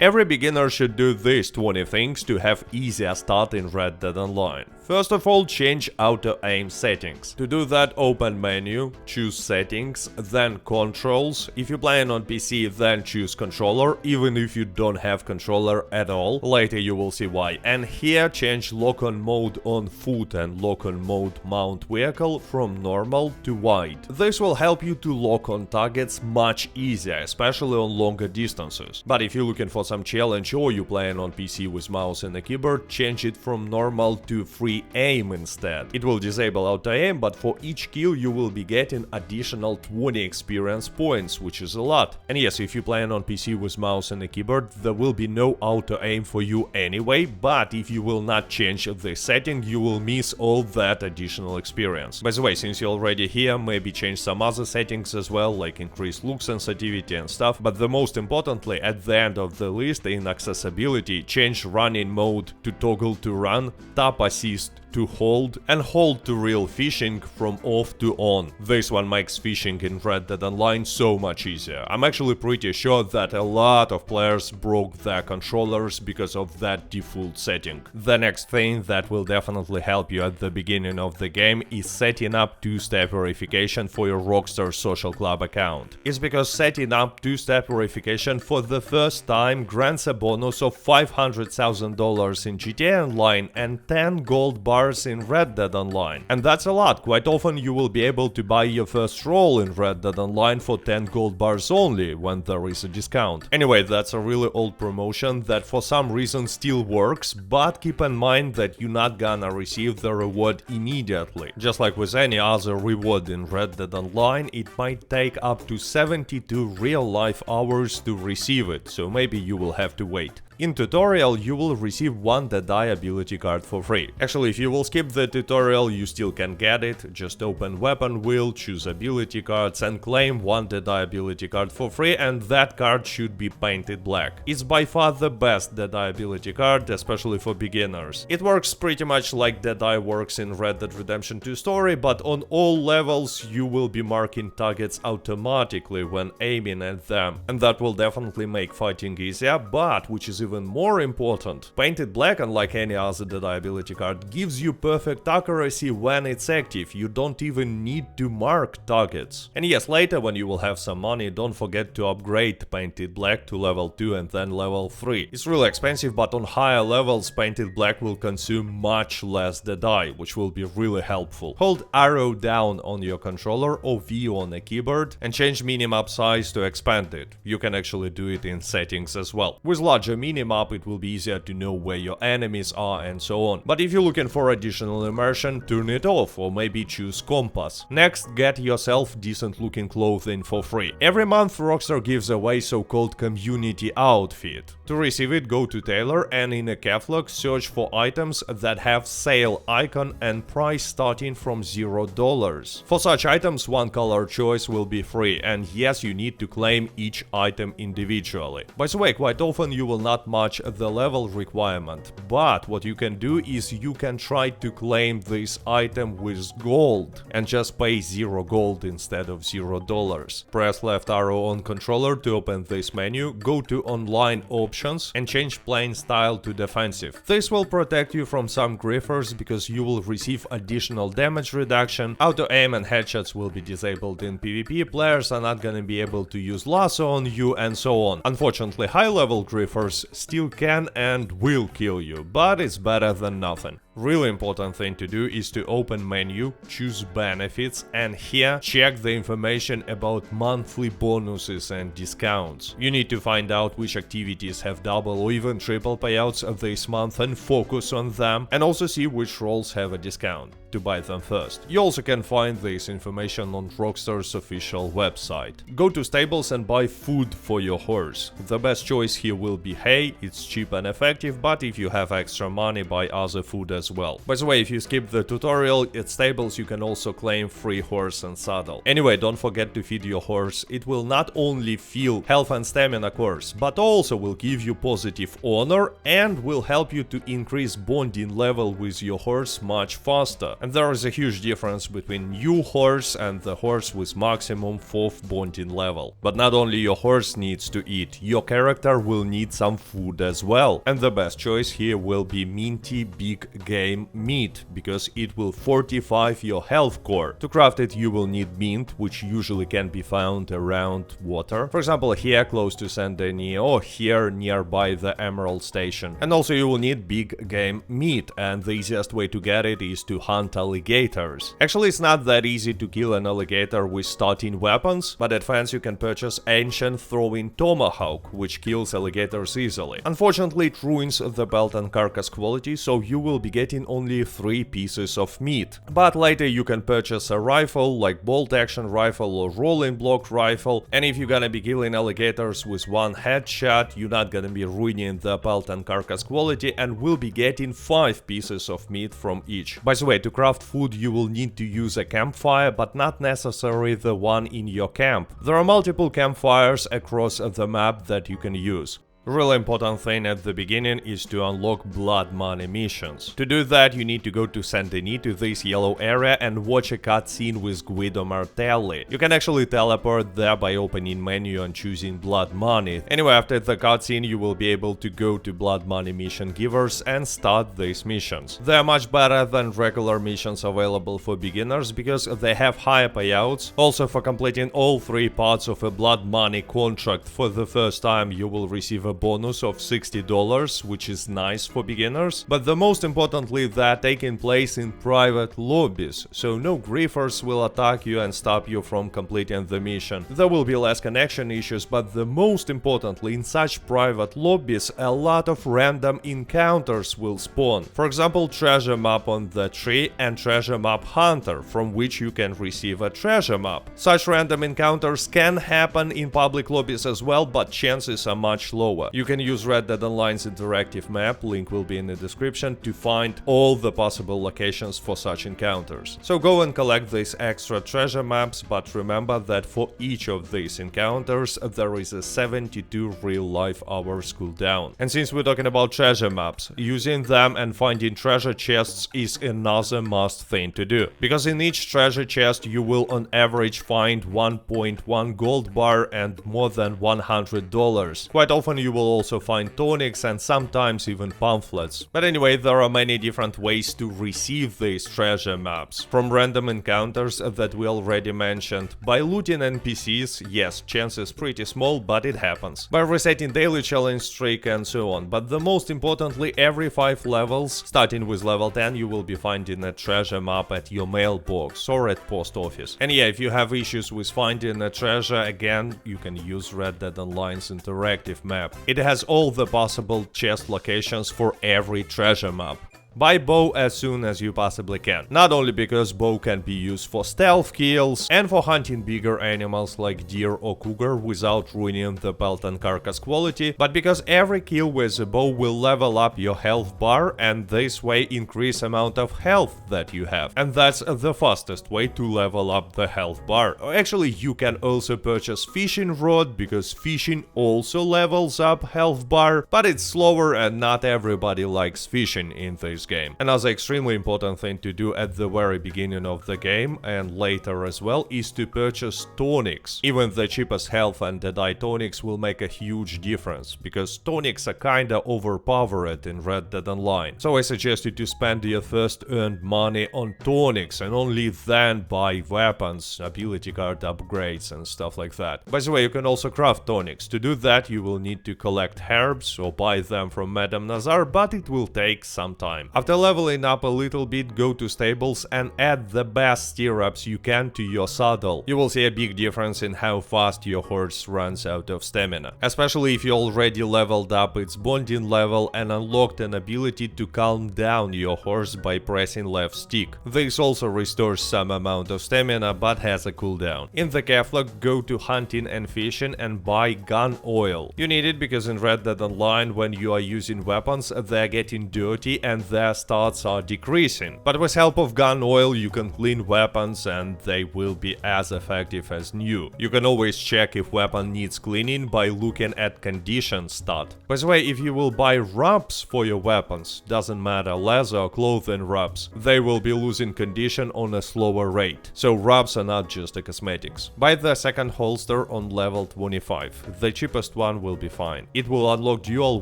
Every beginner should do these 20 things to have easier start in Red Dead Online. First of all, change auto-aim settings. To do that, open menu, choose settings, then controls. If you're playing on PC, then choose controller, even if you don't have controller at all. Later you will see why. And here change lock-on mode on foot and lock-on mode mount vehicle from normal to wide. This will help you to lock on targets much easier, especially on longer distances. But if you're looking for some challenge or you're playing on PC with mouse and a keyboard, change it from normal to free aim instead. It will disable auto-aim, but for each kill you will be getting additional 20 experience points, which is a lot. And yes, if you're playing on PC with mouse and a keyboard, there will be no auto-aim for you anyway, but if you will not change the setting, you will miss all that additional experience. By the way, since you're already here, maybe change some other settings as well, like increase look sensitivity and stuff, but the most importantly, at the end of the list in accessibility, change running mode to toggle to run, tap assist to hold, and hold to reel fishing from off to on. This one makes fishing in Red Dead Online so much easier. I'm actually pretty sure that a lot of players broke their controllers because of that default setting. The next thing that will definitely help you at the beginning of the game is setting up two-step verification for your Rockstar Social Club account. It's because setting up two-step verification for the first time grants a bonus of $500,000 in GTA Online and 10 gold bars in Red Dead Online. And that's a lot. Quite often you will be able to buy your first role in Red Dead Online for 10 gold bars only when there is a discount. Anyway, that's a really old promotion that for some reason still works, but keep in mind that you're not gonna receive the reward immediately. Just like with any other reward in Red Dead Online, it might take up to 72 real-life hours to receive it, so maybe you will have to wait. In tutorial, you will receive one Deadeye ability card for free. Actually, if you will skip the tutorial, you still can get it. Just open weapon wheel, choose ability cards and claim one Deadeye ability card for free, and that card should be painted black. It's by far the best Deadeye ability card, especially for beginners. It works pretty much like Deadeye works in Red Dead Redemption 2 story, but on all levels you will be marking targets automatically when aiming at them. And that will definitely make fighting easier, but which is even more important, painted black, unlike any other Deadeye ability card, gives you perfect accuracy when it's active. You don't even need to mark targets. And yes, later when you will have some money, don't forget to upgrade painted black to level 2 and then level 3. It's really expensive, but on higher levels painted black will consume much less Deadeye, which will be really helpful. Hold arrow down on your controller or V on a keyboard and change minimap size to expand it. You can actually do it in settings as well. With larger minimap, it will be easier to know where your enemies are and so on. But if you're looking for additional immersion, turn it off or maybe choose compass. Next, get yourself decent looking clothing for free. Every month Rockstar gives away so-called community outfit. To receive it, go to tailor and in a catalog search for items that have sale icon and price starting from $0. For such items, one color choice will be free, and yes, you need to claim each item individually. By the way, quite often you will not match the level requirement, but what you can do is you can try to claim this item with gold and just pay 0 gold instead of $0. Press left arrow on controller to open this menu, go to online options and change playing style to defensive. This will protect you from some griefers because you will receive additional damage reduction, auto aim and headshots will be disabled in PvP, players are not gonna be able to use lasso on you and so on. Unfortunately, high level griefers still can and will kill you, but it's better than nothing. Really important thing to do is to open menu, choose benefits, and here check the information about monthly bonuses and discounts. You need to find out which activities have double or even triple payouts this month and focus on them, and also see which roles have a discount to buy them first. You also can find this information on Rockstar's official website. Go to stables and buy food for your horse. The best choice here will be hay, it's cheap and effective, but if you have extra money, buy other food as as well. By the way, if you skip the tutorial, at stables you can also claim free horse and saddle. Anyway, don't forget to feed your horse. It will not only fill health and stamina cores, but also will give you positive honor and will help you to increase bonding level with your horse much faster. And there is a huge difference between new horse and the horse with maximum 4th bonding level. But not only your horse needs to eat, your character will need some food as well. And the best choice here will be minty big game meat, because it will fortify your health core. To craft it you will need mint, which usually can be found around water. For example, here close to Saint Denis or here nearby the Emerald Station. And also you will need big game meat, and the easiest way to get it is to hunt alligators. Actually, it's not that easy to kill an alligator with starting weapons, but at Fence you can purchase ancient throwing tomahawk, which kills alligators easily. Unfortunately, it ruins the belt and carcass quality, so you will be getting only 3 pieces of meat. But later you can purchase a rifle like bolt action rifle or rolling block rifle, and if you're gonna be killing alligators with one headshot, you're not gonna be ruining the belt and carcass quality and will be getting 5 pieces of meat from each. By the way, to craft food you will need to use a campfire, but not necessarily the one in your camp. There are multiple campfires across the map that you can use. Really important thing at the beginning is to unlock blood money missions. To do that, you need to go to Saint Denis, to this yellow area, and watch a cutscene with Guido Martelli. You can actually teleport there by opening menu and choosing blood money. Anyway, after the cutscene you will be able to go to blood money mission givers and start these missions. They are much better than regular missions available for beginners because they have higher payouts. Also, for completing all 3 parts of a blood money contract for the first time you will receive a bonus of $60, which is nice for beginners, but the most importantly, that taking place in private lobbies, so no griefers will attack you and stop you from completing the mission. There will be less connection issues, but the most importantly, in such private lobbies a lot of random encounters will spawn. For example, treasure map on the tree and treasure map hunter, from which you can receive a treasure map. Such random encounters can happen in public lobbies as well, but chances are much lower. You can use Red Dead Online's interactive map, link will be in the description, to find all the possible locations for such encounters. So go and collect these extra treasure maps, but remember that for each of these encounters there is a 72 real-life hours cooldown. And since we're talking about treasure maps, using them and finding treasure chests is another must thing to do. Because in each treasure chest you will on average find 1.1 gold bar and more than $100. Quite often you will also find tonics and sometimes even pamphlets. But anyway, there are many different ways to receive these treasure maps. From random encounters that we already mentioned, by looting NPCs, yes, chance is pretty small, but it happens. By resetting daily challenge streak and so on. But the most importantly, every 5 levels, starting with level 10, you will be finding a treasure map at your mailbox or at post office. And yeah, if you have issues with finding a treasure, again, you can use Red Dead Online's interactive map. It has all the possible chest locations for every treasure map. Buy bow as soon as you possibly can. Not only because bow can be used for stealth kills and for hunting bigger animals like deer or cougar without ruining the belt and carcass quality, but because every kill with a bow will level up your health bar and this way increase amount of health that you have. And that's the fastest way to level up the health bar. Actually, you can also purchase fishing rod because fishing also levels up health bar, but it's slower and not everybody likes fishing in this game. Another extremely important thing to do at the very beginning of the game and later as well is to purchase tonics. Even the cheapest health and deadeye tonics will make a huge difference, because tonics are kinda overpowered in Red Dead Online. So I suggest you to spend your first earned money on tonics and only then buy weapons, ability card upgrades and stuff like that. By the way, you can also craft tonics. To do that you will need to collect herbs or buy them from Madame Nazar, but it will take some time. After leveling up a little bit, go to stables and add the best stirrups you can to your saddle. You will see a big difference in how fast your horse runs out of stamina. Especially if you already leveled up its bonding level and unlocked an ability to calm down your horse by pressing left stick. This also restores some amount of stamina but has a cooldown. In the catalog, go to hunting and fishing and buy gun oil. You need it because in Red Dead Online when you are using weapons, they're getting dirty and they their stats are decreasing. But with help of gun oil you can clean weapons and they will be as effective as new. You can always check if weapon needs cleaning by looking at condition stat. By the way, if you will buy rubs for your weapons, doesn't matter, leather or clothing rubs, they will be losing condition on a slower rate. So rubs are not just a cosmetics. Buy the second holster on level 25. The cheapest one will be fine. It will unlock dual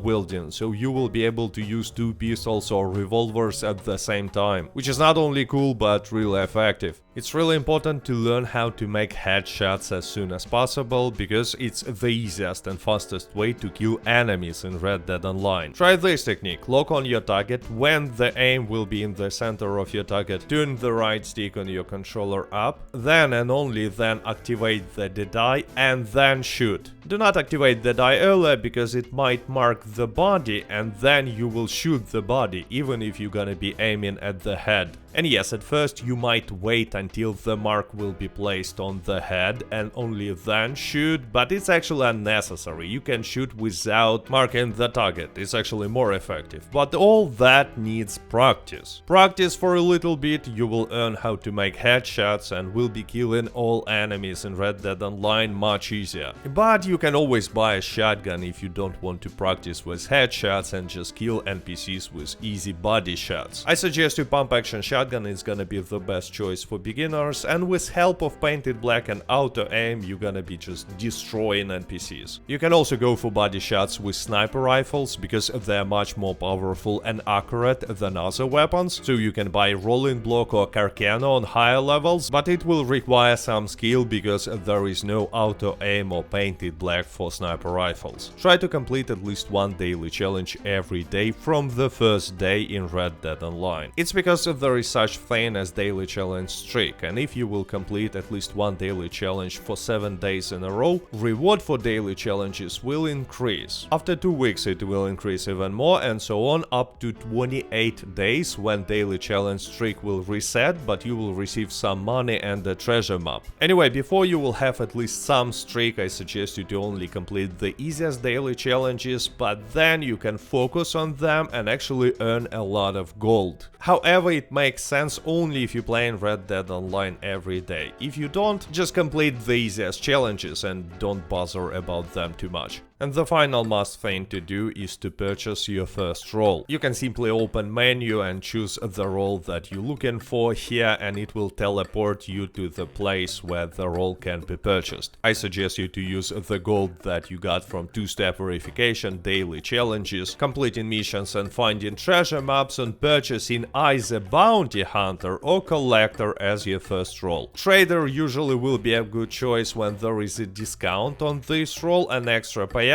wielding, so you will be able to use two pistols or revolvers at the same time, which is not only cool but really effective. It's really important to learn how to make headshots as soon as possible, because it's the easiest and fastest way to kill enemies in Red Dead Online. Try this technique: lock on your target. When the aim will be in the center of your target, turn the right stick on your controller up, then and only then activate the die and then shoot. Do not activate the die earlier, because it might mark the body and then you will shoot the body, even if you're gonna be aiming at the head. And yes, at first you might wait until the mark will be placed on the head and only then shoot, but it's actually unnecessary. You can shoot without marking the target, it's actually more effective. But all that needs practice. Practice for a little bit, you will learn how to make headshots and will be killing all enemies in Red Dead Online much easier. But you can always buy a shotgun if you don't want to practice with headshots and just kill NPCs with easy body shots. I suggest you pump action shotgun is gonna be the best choice for beginners, and with help of painted black and auto aim you're gonna be just destroying NPCs. You can also go for body shots with sniper rifles, because they're much more powerful and accurate than other weapons, so you can buy rolling block or carcano on higher levels, but it will require some skill because there is no auto aim or painted black for sniper rifles. Try to complete at least one daily challenge every day from the first day in Red Dead Online. It's because there is such thing as daily challenge streak, and if you will complete at least one daily challenge for 7 days in a row, reward for daily challenges will increase. After 2 weeks it will increase even more, and so on up to 28 days, when daily challenge streak will reset, but you will receive some money and a treasure map. Anyway, before you will have at least some streak, I suggest you to only complete the easiest daily challenges, but then you can focus on them and actually earn a lot of gold. However, it makes sense only if you play in Red Dead Online every day. If you don't, just complete the easiest challenges and don't bother about them too much. And the final must thing to do is to purchase your first role. You can simply open menu and choose the role that you're looking for here, and it will teleport you to the place where the role can be purchased. I suggest you to use the gold that you got from 2-step verification, daily challenges, completing missions and finding treasure maps, and purchasing either bounty hunter or collector as your first role. Trader usually will be a good choice when there is a discount on this role and extra payouts.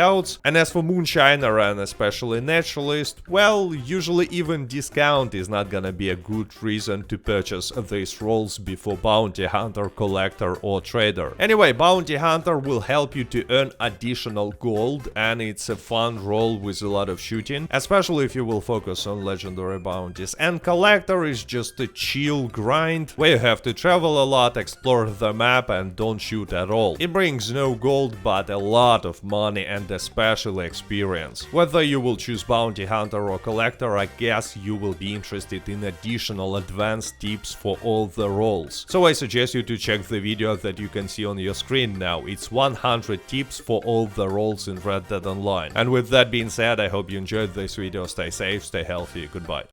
And as for Moonshiner and especially Naturalist, well, usually even discount is not gonna be a good reason to purchase these roles before Bounty Hunter, Collector or Trader. Anyway, Bounty Hunter will help you to earn additional gold, and it's a fun role with a lot of shooting, especially if you will focus on legendary bounties. And Collector is just a chill grind where you have to travel a lot, explore the map and don't shoot at all. It brings no gold but a lot of money and especially experience. Whether you will choose Bounty Hunter or Collector, I guess you will be interested in additional advanced tips for all the roles. So I suggest you to check the video that you can see on your screen now. It's 100 tips for all the roles in Red Dead Online. And with that being said, I hope you enjoyed this video. Stay safe, stay healthy, goodbye.